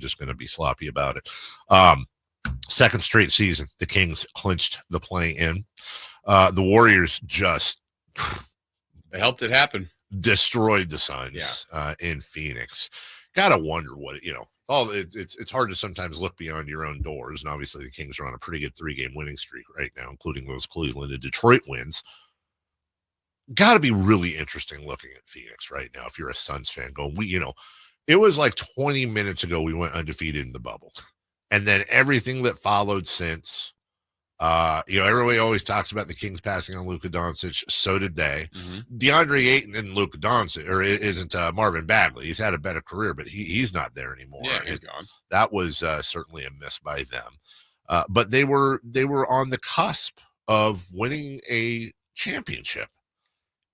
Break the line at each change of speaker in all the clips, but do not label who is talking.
just going to be sloppy about it. Second straight season, the Kings clinched the play-in. The Warriors just
they helped it happen.
Destroyed the Suns in Phoenix. Gotta wonder what it's hard to sometimes look beyond your own doors, and obviously the Kings are on a pretty good 3-game winning streak right now, including those Cleveland and Detroit wins. Got to be really interesting looking at Phoenix right now if you're a Suns fan going, it was like 20 minutes ago we went undefeated in the bubble, and then everything that followed since. Everybody always talks about the Kings passing on Luka Doncic. So did they. Mm-hmm. DeAndre Ayton and Luka Doncic, or isn't Marvin Bagley. He's had a better career, but he's not there anymore.
Yeah, he's gone.
That was certainly a miss by them. But they were on the cusp of winning a championship.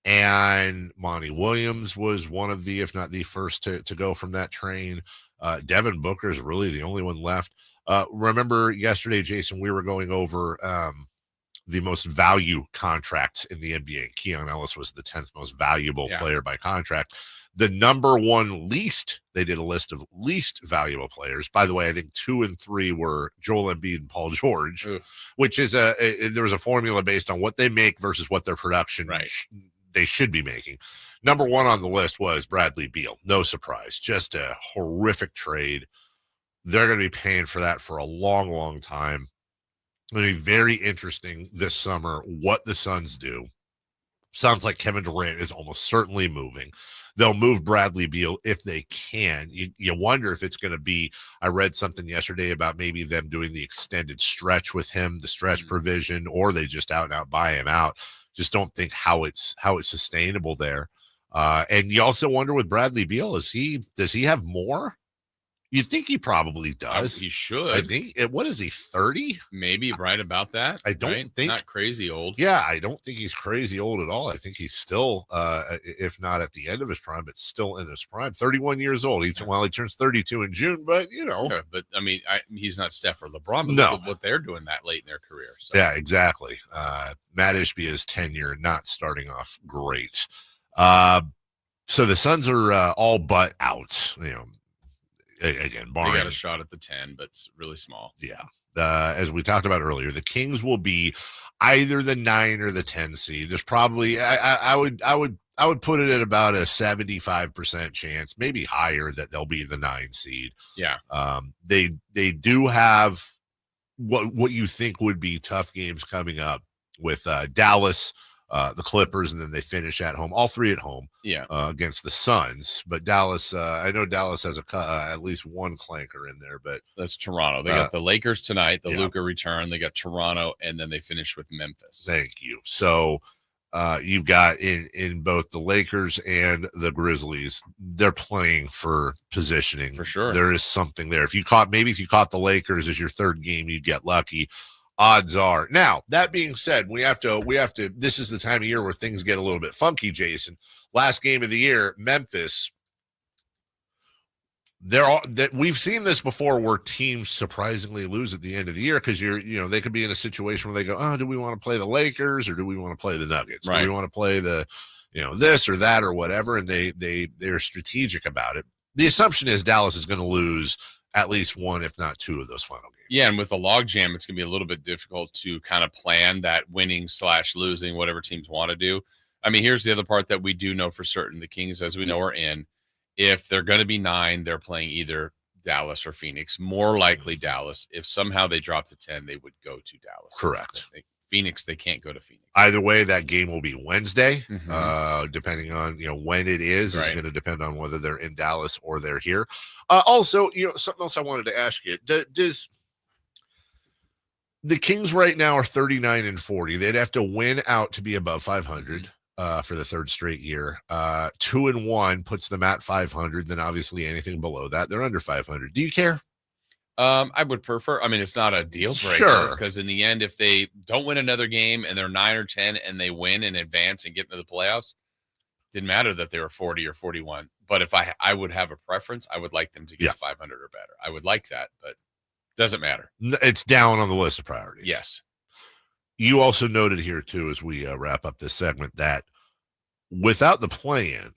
And Monty Williams was one of the, if not the first to go from that train. Devin Booker is really the only one left. Remember yesterday, Jason, we were going over the most value contracts in the NBA. Keon Ellis was the 10th most valuable player by contract. The number one least, they did a list of least valuable players. By the way, I think 2 and 3 were Joel Embiid and Paul George, which is there was a formula based on what they make versus what their production they should be making. Number 1 on the list was Bradley Beal. No surprise. Just a horrific trade. They're going to be paying for that for a long, long time. It's going to be very interesting this summer what the Suns do. Sounds like Kevin Durant is almost certainly moving. They'll move Bradley Beal if they can. You wonder if it's going to be, I read something yesterday about maybe them doing the extended stretch with him, the stretch provision, or they just out and out buy him out. Just don't think how it's sustainable there. And you also wonder with Bradley Beal, does he have more? You'd think he probably does.
He should.
I think. What is he, 30?
Maybe right about that.
I don't think.
Not crazy old.
Yeah, I don't think he's crazy old at all. I think he's still, if not at the end of his prime, but still in his prime. 31 years old. He turns 32 in June, but
Sure, but I mean, he's not Steph or LeBron. But
no,
look at what they're doing that late in their career. So.
Yeah, exactly. Matt Ishbia's tenure not starting off great. So the Suns are all but out. Again,
they got a shot at the 10, but it's really small.
Yeah. As we talked about earlier, the Kings will be either the 9 or the 10 seed. There's probably I would put it at about a 75% chance, maybe higher, that they'll be the 9 seed.
Yeah.
They do have what you think would be tough games coming up with Dallas, the Clippers, and then they finish at home, all 3 at home, against the Suns. But Dallas, I know Dallas has at least one clanker in there, but
that's Toronto. They got the Lakers tonight, the Luka return. They got Toronto, and then they finish with Memphis.
Thank you. So you've got in both the Lakers and the Grizzlies, they're playing for positioning.
For sure.
There is something there. If you caught the Lakers as your third game, you'd get lucky. Odds are. Now, that being said, we have to, this is the time of year where things get a little bit funky, Jason. Last game of the year, Memphis. We've seen this before where teams surprisingly lose at the end of the year because they could be in a situation where they go, oh, do we want to play the Lakers or do we want to play the Nuggets?
Right.
Do we want to play the, this or that or whatever? And they're strategic about it. The assumption is Dallas is going to lose at least 1, if not 2 of those final games.
Yeah, and with the logjam, it's going to be a little bit difficult to kind of plan that winning/losing, whatever teams want to do. I mean, here's the other part that we do know for certain. The Kings, as we know, are in. If they're going to be 9, they're playing either Dallas or Phoenix. More likely Dallas. If somehow they drop to 10, they would go to Dallas.
Correct.
Phoenix, they can't go to Phoenix.
Either way, that game will be Wednesday, depending on when it is. It's going to depend on whether they're in Dallas or they're here. Also, something else I wanted to ask you. Does the Kings right now are 39 and 40. They'd have to win out to be above 500 for the 3rd straight year. 2 and 1 puts them at 500. Then obviously anything below that, they're under 500. Do you care?
I would prefer. I mean, it's not a deal breaker because in the end, if they don't win another game and they're 9 or 10 and they win and advance and get into the playoffs, didn't matter that they were 40 or 41. But if I would have a preference, I would like them to get 500 or better. I would like that, but doesn't matter.
It's down on the list of priorities.
Yes.
You also noted here too, as we wrap up this segment, that without the play-in,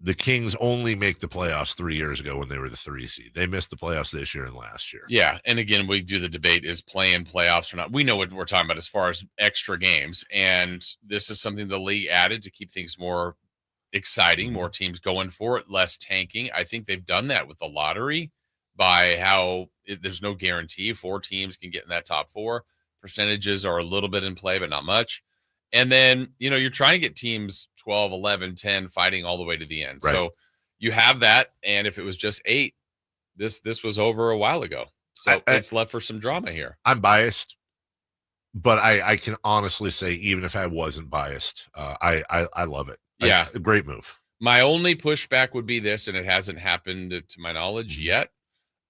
The Kings only make the playoffs 3 years ago when they were the 3 seed. They missed the playoffs this year and last year.
Yeah, and again, we do the debate, is playing playoffs or not. We know what we're talking about as far as extra games, and this is something the league added to keep things more exciting, more teams going for it, less tanking. I think they've done that with the lottery by how there's no guarantee 4 teams can get in that top 4. Percentages are a little bit in play, but not much. And then, you're trying to get teams 12, 11, 10 fighting all the way to the end.
Right.
So you have that. And if it was just 8, this was over a while ago. So it's left for some drama here.
I'm biased, but I can honestly say, even if I wasn't biased, I love it.
Yeah.
A great move.
My only pushback would be this, and it hasn't happened to my knowledge yet.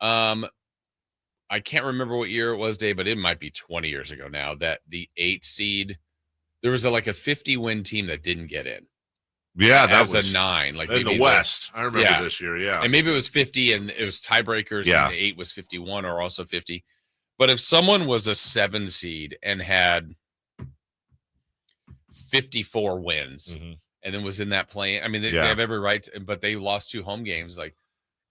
I can't remember what year it was, Dave, but it might be 20 years ago now, that the 8 seed, there was a 50-win team that didn't get in.
Yeah, that was
a 9. Like
in the West. I remember this year, yeah.
And maybe it was 50 and it was tiebreakers,
yeah.
And the 8 was 51 or also 50. But if someone was a 7 seed and had 54 wins and then was in that play, I mean, they have every right, but they lost 2 home games,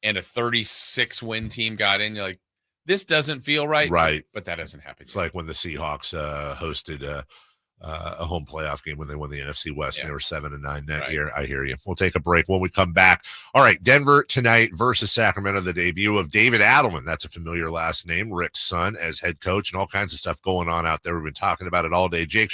and a 36-win team got in, you're like, this doesn't feel right.
Right.
But that doesn't happen.
It's like when the Seahawks hosted a home playoff game when they won the NFC West and they were 7-9 that year. I hear you. We'll take a break when we come back. All right, Denver tonight versus Sacramento, the debut of David Adelman. That's a familiar last name, Rick's son, as head coach, and all kinds of stuff going on out there. We've been talking about it all day. Jake